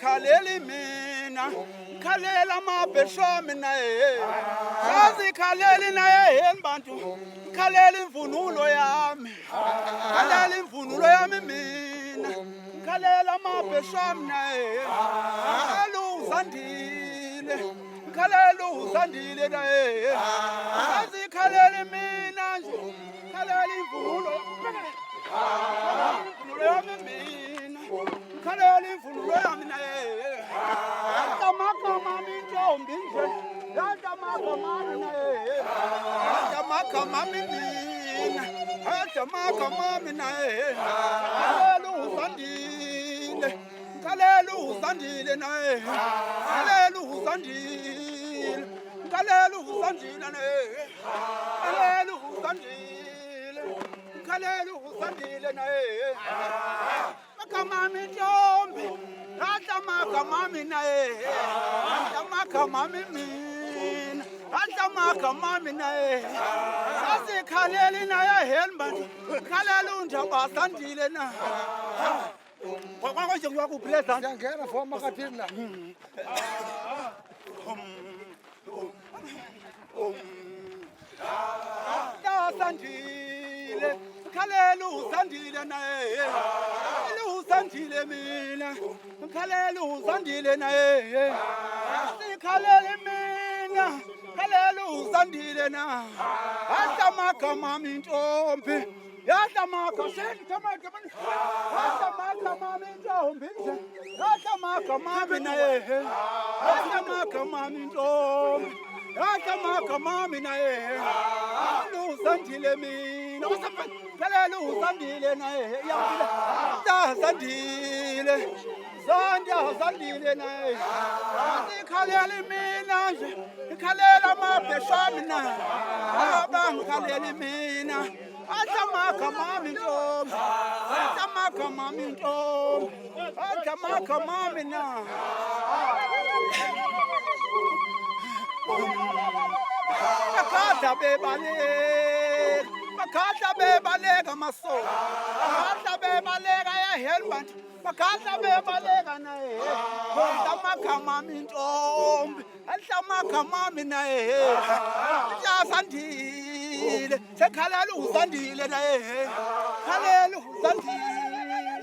Khaleli mina khalela amabhesha mina yazi khaleli naye bantu khalela imvunulo yami khalela imvunulo yami mina khalela amabhesha mina khalela uzandile khalela uzandile naye yazi khalela mina nje khalela imvunulo yami mina khalela imvunulo yami naye magama mintombi nje yada magama naye yada magama mina yada magama mina khalela uzandile khalela uzandile naye khalela uzandile khalela uzandile naye khalela uzandile khalela uzandile naye magama mintombi yada magama mina yada magama mina yada magama mina sasi khaleli naye helmbantu khalela unjabasandile na kwakho nje ngiyakuphleza Ngiyangena for makathini la. Sandile khalela uzandile naye uzandile mina khalela uzandile naye sikhalela mina khalela uzandile na hata magama mintombi yada magama mintombi yada magama mina yada magama mintombi yada magama mina uzandile mina khalela uzandile naye zandile zandile naye ikhalela mina nje ikhalela amabhesha mina abangikhalela mina athi amagama mintombi athi amagama mintombi athi amagama mina bakadla bebaleka bakadla bebaleka masoka bakadla bebaleka yahelbantu bakadla bebaleka naye kodwa amagama mintombi adla amagama mina yazandile sekhalela uzandile naye khalela uzandile